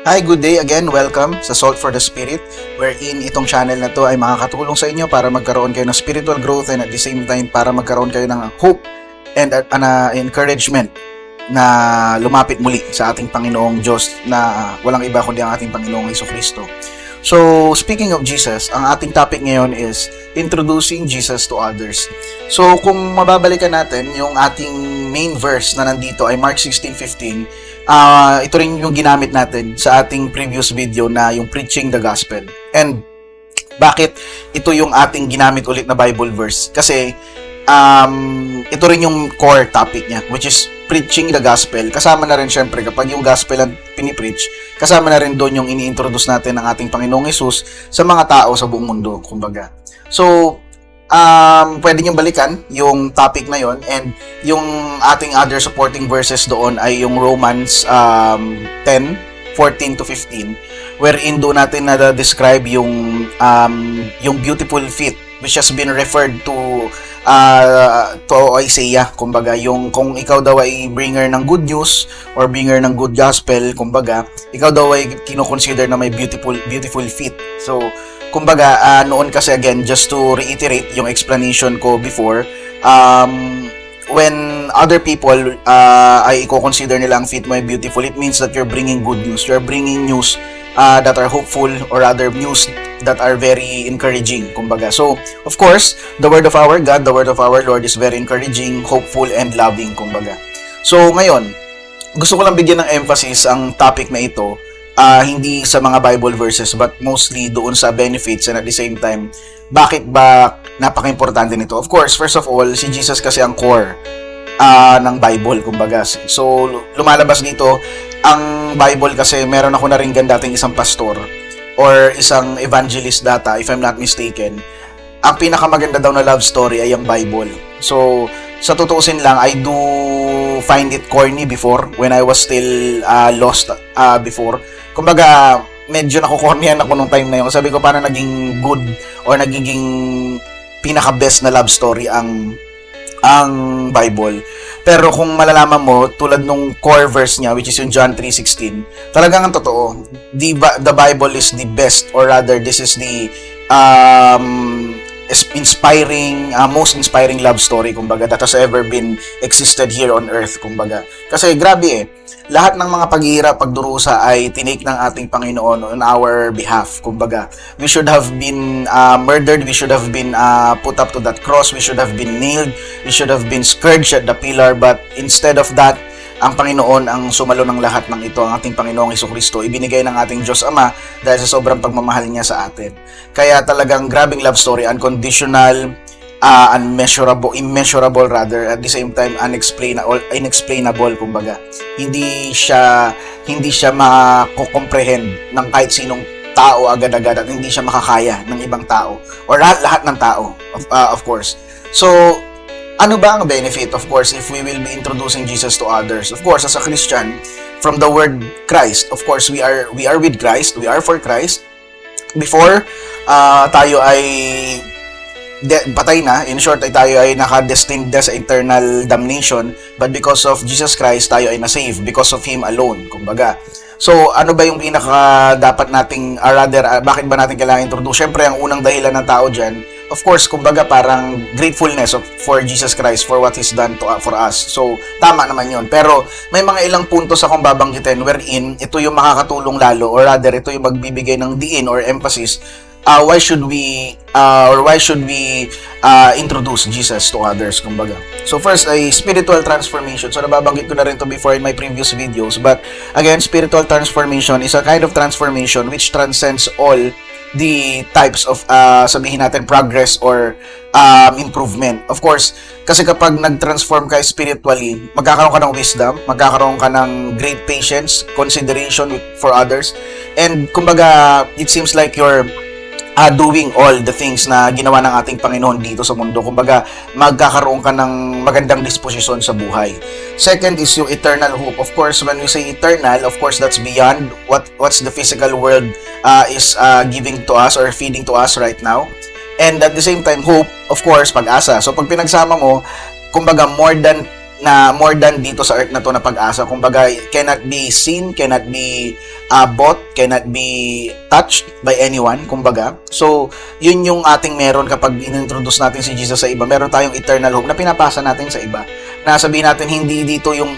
Hi, good day again. Welcome sa Salt for the Spirit, wherein itong channel na to ay makakatulong sa inyo para magkaroon kayo ng spiritual growth and at the same time para magkaroon kayo ng hope and encouragement na lumapit muli sa ating Panginoong Diyos na walang iba kundi ang ating Panginoong Jesucristo. So, speaking of Jesus, ang ating topic ngayon is introducing Jesus to others. So, kung mababalikan natin, yung ating main verse na nandito ay Mark 16:15. Ito rin yung ginamit natin sa ating previous video na yung preaching the gospel. And bakit ito yung ating ginamit ulit na Bible verse? Kasi ito rin yung core topic niya, which is preaching the gospel. Kasama na rin syempre kapag yung gospel ang pinipreach, kasama na rin doon yung ini-introduce natin ng ating Panginoong Hesus sa mga tao sa buong mundo, kumbaga. So, pwede nyo balikan yung topic na yon, and yung ating other supporting verses doon ay yung Romans 10:14-15, wherein doon natin na-describe yung beautiful feet which has been referred to Isaiah, kumbaga, yung kung ikaw daw ay bringer ng good news or bringer ng good gospel, kumbaga, ikaw daw ay kino-consider na may beautiful feet. So, kumbaga, noon kasi again, just to reiterate yung explanation ko before, when other people ay i-consider nila ang feet mo ay beautiful, it means that you're bringing good news. You're bringing news that are hopeful, or other news that are very encouraging, kumbaga. So, of course, the word of our God, the word of our Lord is very encouraging, hopeful, and loving, kumbaga. So, ngayon, gusto ko lang bigyan ng emphasis ang topic na ito, hindi sa mga Bible verses, but mostly doon sa benefits, and at the same time, bakit ba napaka-importante nito? Of course, first of all, si Jesus kasi ang core ng Bible, kumbaga. So, lumalabas dito, ang Bible kasi, meron ako naringgan dating isang pastor or isang evangelist data, if I'm not mistaken, ang pinakamaganda daw na love story ay ang Bible. So, sa tutuusin lang, I do find it corny before, when I was still lost before. Kumbaga, medyo nakukornyan ako nung time na yun. Sabi ko, paano naging good or nagiging pinaka-best na love story ang Bible. Pero kung malalaman mo, tulad nung core verse niya, which is yung John 3:16, talagang ang totoo, the Bible is the best, or rather, this is the most inspiring love story, kumbaga, that has ever been existed here on earth, kumbaga. Kasi grabe lahat ng mga paghihirap, pagdurusa ay tinake ng ating Panginoon on our behalf, kumbaga. We should have been murdered, we should have been put up to that cross, we should have been nailed, we should have been scourged at the pillar, but instead of that, ang Panginoon ang sumalo ng lahat ng ito, ang ating Panginoong Jesucristo, ibinigay ng ating Diyos Ama dahil sa sobrang pagmamahal niya sa atin. Kaya talagang grabing love story, unconditional, immeasurable rather, at the same time inexplainable, kumbaga. Hindi siya mako-comprehend ng kahit sinong tao agad-agad, at hindi siya makakaya ng ibang tao or lahat ng tao, of course. So, ano ba ang benefit, of course, if we will be introducing Jesus to others? Of course, as a Christian, from the word Christ, of course, we are with Christ, we are for Christ. Before tayo ay patay na, in short, ay tayo ay naka-destined sa eternal damnation, but because of Jesus Christ, tayo ay na-save because of Him alone, kumbaga. So, ano ba yung pinaka dapat nating, bakit ba natin kailangan introduce? Siyempre, ang unang dahilan ng tao dyan, of course, kumbaga, parang gratefulness for Jesus Christ for what He's done for us. So, tama naman yun. Pero, may mga ilang puntos akong babanggitin wherein ito yung makakatulong lalo, or rather, ito yung magbibigay ng diin or emphasis. Why should we introduce Jesus to others, kumbaga. So first ay spiritual transformation. So nababanggit ko na rin to before in my previous videos, but again, spiritual transformation is a kind of transformation which transcends all the types of sabihin natin progress or improvement. Of course, kasi kapag nag-transform ka spiritually, magkakaroon ka ng wisdom, magkakaroon ka ng great patience, consideration for others, and kumbaga, it seems like you're doing all the things na ginawa ng ating Panginoon dito sa mundo. Kumbaga, magkakaroon ka ng magandang disposisyon sa buhay. Second is yung eternal hope. Of course, when we say eternal, of course, that's beyond what's the physical world is giving to us or feeding to us right now. And at the same time, hope, of course, pag-asa. So, pag pinagsama mo, kumbaga, more than na more than dito sa earth na to na pag-asa. Kumbaga, cannot be seen, cannot be bought, cannot be touched by anyone, kumbaga. So, yun yung ating meron kapag inintroduce natin si Jesus sa iba. Meron tayong eternal hope na pinapasa natin sa iba. Na sabihin natin, hindi dito yung...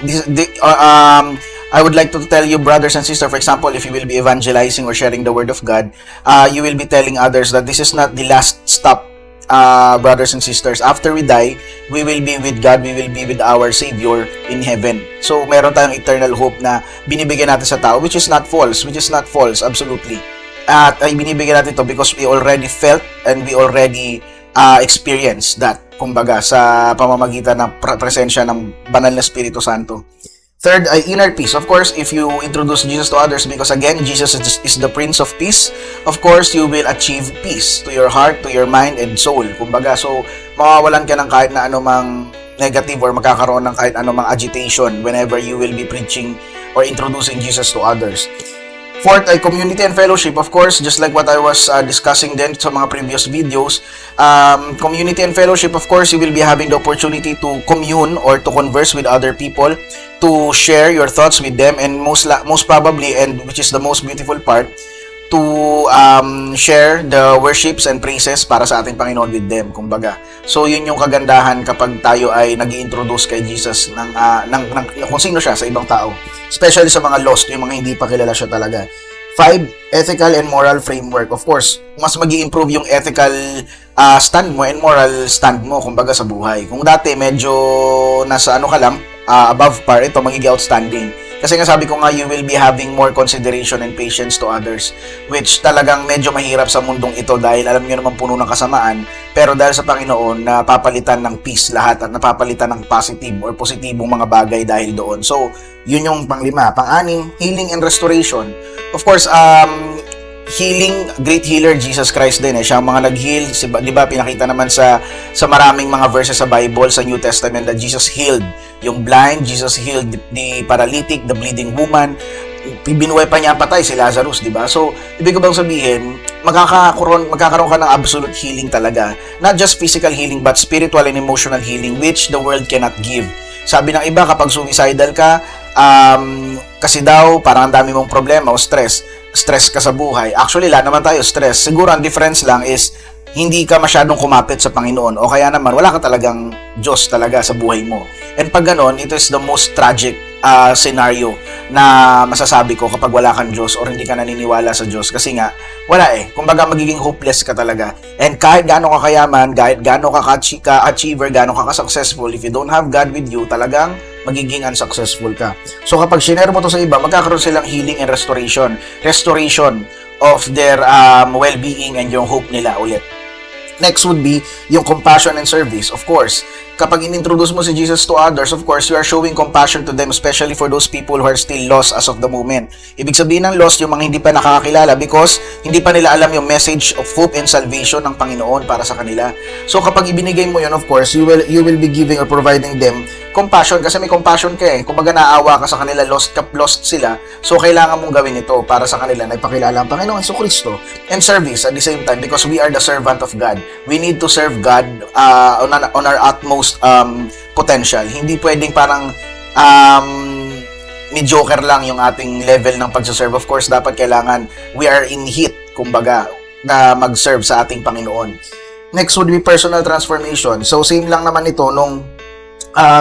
I would like to tell you, brothers and sisters, for example, if you will be evangelizing or sharing the word of God, you will be telling others that this is not the last stop, brothers and sisters. After we die, we will be with God, we will be with our Savior in heaven. So, meron tayong eternal hope na binibigyan natin sa tao, which is not false, absolutely. At ay binibigyan natin to because we already felt and we already experienced that, kumbaga, sa pamamagitan ng presensya ng banal na Espiritu Santo. Third ay inner peace. Of course, if you introduce Jesus to others, because again, Jesus is the Prince of Peace, of course, you will achieve peace to your heart, to your mind, and soul. Kumbaga, so, mawawalan ka ng kahit na anumang negative or magkakaroon ng kahit anumang agitation whenever you will be preaching or introducing Jesus to others. Fourth ay community and fellowship. Of course, just like what I was discussing din sa mga previous videos, community and fellowship, of course, you will be having the opportunity to commune or to converse with other people, to share your thoughts with them, and most probably, and which is the most beautiful part, to share the worships and praises para sa ating Panginoon with them, kumbaga. So, yun yung kagandahan kapag tayo ay nag-i-introduce kay Jesus ng kung sino siya sa ibang tao. Especially sa mga lost, yung mga hindi pa kilala siya talaga. 5, ethical and moral framework. Of course, mas mag-i-improve yung ethical stand mo and moral stand mo, kumbaga, sa buhay. Kung dati medyo nasa ano ka lang, above par, ito magiging outstanding. Kasi nga sabi ko nga, you will be having more consideration and patience to others, which talagang medyo mahirap sa mundong ito dahil alam nyo naman puno ng kasamaan, pero dahil sa Panginoon, napapalitan ng peace lahat at napapalitan ng positive or positibong mga bagay dahil doon. So, yun yung pang-5. Pang-6, healing and restoration. Of course, healing, great healer, Jesus Christ din. Siya ang mga nag-heal. Di ba, pinakita naman sa maraming mga verses sa Bible, sa New Testament, that Jesus healed yung blind, Jesus healed the paralytic, the bleeding woman. Binuhay pa niya patay si Lazarus, di ba? So, ibig ko bang sabihin, magkakaroon ka ng absolute healing talaga. Not just physical healing, but spiritual and emotional healing, which the world cannot give. Sabi ng iba, kapag suicidal ka, kasi daw, parang ang dami mong problema o stress ka sa buhay. Actually, lahat naman tayo stress. Siguro, ang difference lang is, hindi ka masyadong kumapit sa Panginoon o kaya naman wala ka talagang Diyos talaga sa buhay mo. And pag ganon, ito is the most tragic scenario na masasabi ko kapag wala kang Diyos or hindi ka naniniwala sa Diyos kasi nga, wala kumbaga magiging hopeless ka talaga. And kahit gaano ka kayaman, kahit gaano ka ka-achiever, gaano ka ka-successful, if you don't have God with you, talagang magiging unsuccessful ka. So kapag shinare mo to sa iba, magkakaroon silang healing and restoration of their well-being and yung hope nila ulit. Next would be yung compassion and service. Of course, kapag inintroduce mo si Jesus to others, of course, you are showing compassion to them, especially for those people who are still lost as of the moment. Ibig sabihin ng lost, yung mga hindi pa nakakakilala because hindi pa nila alam yung message of hope and salvation ng Panginoon para sa kanila. So kapag ibinigay mo yun, of course, you will be giving or providing them compassion kasi may compassion ka Kumbaga naawa ka sa kanila, lost sila. So kailangan mong gawin ito para sa kanila na ipakilala ang Panginoon Jesucristo. And service at the same time because we are the servant of God. We need to serve God on our utmost potential. Hindi pwedeng parang mediocre lang yung ating level ng pagsaserve. Of course, dapat kailangan we are in heat, kumbaga, na mag-serve sa ating Panginoon. Next would be personal transformation. So, same lang naman ito nung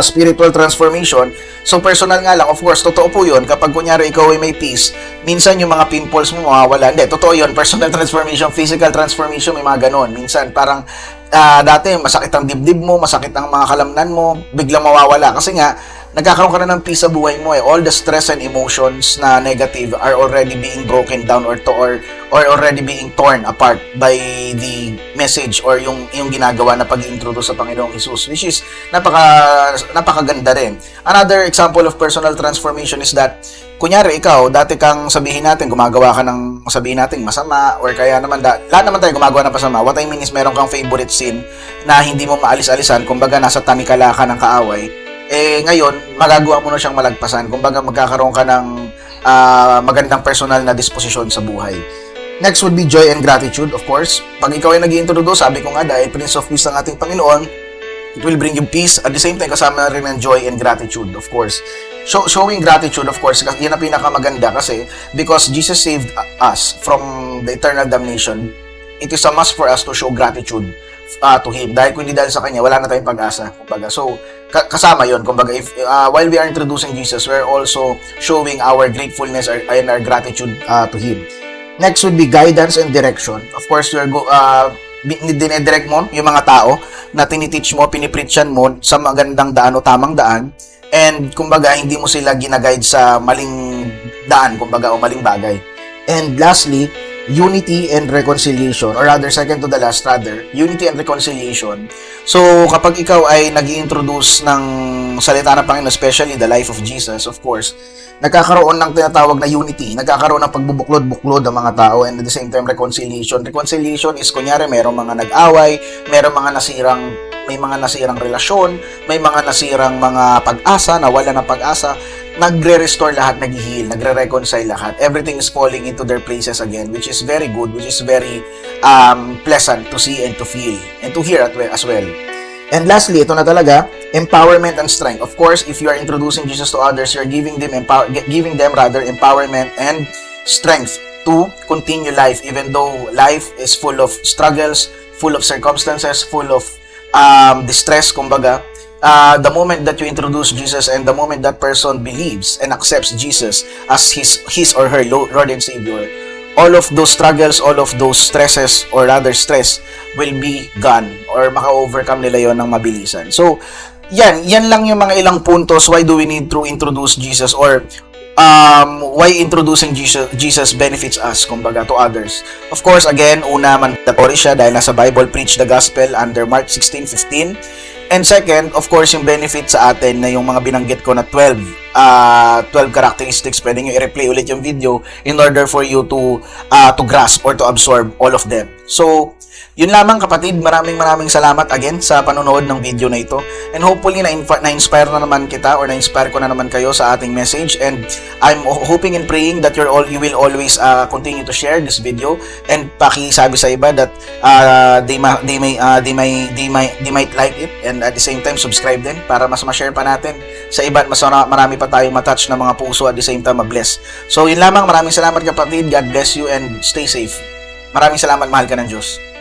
spiritual transformation. So, personal nga lang, of course, totoo po yun. Kapag kunyari ikaw ay may peace, minsan yung mga pimples mo mawawala. Hindi, totoo yun. Personal transformation, physical transformation, may mga ganon. Minsan, parang dati, masakit ang dibdib mo, masakit ang mga kalamnan mo, biglang mawawala. Kasi nga, nagkakaroon ka na ng peace sa buhay mo All the stress and emotions na negative are already being broken down or already being torn apart by the message or yung ginagawa na pag-introduce sa Panginoong Jesus, which is napakaganda rin. Another example of personal transformation is that, kunyari ikaw, dati kang sabihin natin, gumagawa ka ng sabihin natin masama or kaya naman, lahat naman tayo gumagawa ng pasama. What I mean is, meron kang favorite sin na hindi mo maalis-alisan, kumbaga nasa tanikala ka ng kaaway. Ngayon, magagawa mo na siyang malagpasan. Kumbaga, magkakaroon ka ng magandang personal na disposisyon sa buhay. Next would be joy and gratitude, of course. Pag ikaw ay nag-i-introduce, sabi ko nga, dahil Prince of Peace ang ating Panginoon, It will bring you peace. At the same time, kasama na rin ng joy and gratitude, of course. Showing gratitude, of course, yan ang pinakamaganda kasi because Jesus saved us from the eternal damnation, it is a must for us to show gratitude to Him. Dahil kung hindi dahil sa Kanya, wala na tayong pag-asa. Kumbaga. So, kasama yon. Kumbaga, while we are introducing Jesus, we're also showing our gratefulness and our gratitude to Him. Next would be guidance and direction. Of course, we're dinedirect mo yung mga tao na tiniteach mo, pinipreachan mo sa magandang daan o tamang daan. And kumbaga, hindi mo sila ginaguide sa maling daan, kumbaga, o maling bagay. And lastly, unity and reconciliation, or rather, second to the last, rather, unity and reconciliation. So, kapag ikaw ay nag-i-introduce ng salita ng Panginoon, especially the life of Jesus, of course, nagkakaroon ng tinatawag na unity, nagkakaroon ng pagbubuklod-buklod ng mga tao, and at the same time, reconciliation. Reconciliation is, kunyari, merong mga nag-away, merong mga may mga nasirang relasyon, may mga nasirang mga pag-asa, nawala ng pag-asa, nagre-restore lahat, nag-heal, nagre-reconcile lahat. Everything is falling into their places again, which is very good, which is very pleasant to see and to feel, and to hear as well. And lastly, ito na talaga, empowerment and strength. Of course, if you are introducing Jesus to others, you're giving them empowerment and strength to continue life, even though life is full of struggles, full of circumstances, full of distress, kumbaga. The moment that you introduce Jesus and the moment that person believes and accepts Jesus as his or her Lord and Savior, all of those struggles, all of those stresses, or rather stress, will be gone or maka-overcome nila yon ng mabilisan. So, yan lang yung mga ilang puntos why do we need to introduce Jesus, or why introducing Jesus benefits us, kumbaga, to others. Of course, again, una, mandatory siya dahil nasa Bible, preach the gospel under Mark 16:15. And second, of course, yung benefit sa atin na yung mga binanggit ko na 12 characteristics, pwede nyo i-replay ulit yung video in order for you to grasp or to absorb all of them. So, yun lamang, kapatid. Maraming salamat again sa panonood ng video na ito. And hopefully, na-inspire na naman kita or na-inspire ko na naman kayo sa ating message. And I'm hoping and praying that you will always continue to share this video and pakisabi sa iba that they might like it, and at the same time subscribe din para mas ma-share pa natin sa iba at mas marami pa tayong matouch na mga puso, at the same time ma-bless. So yun lamang, maraming salamat kapatid. God bless you and stay safe. Maraming salamat, mahal ka ng Diyos.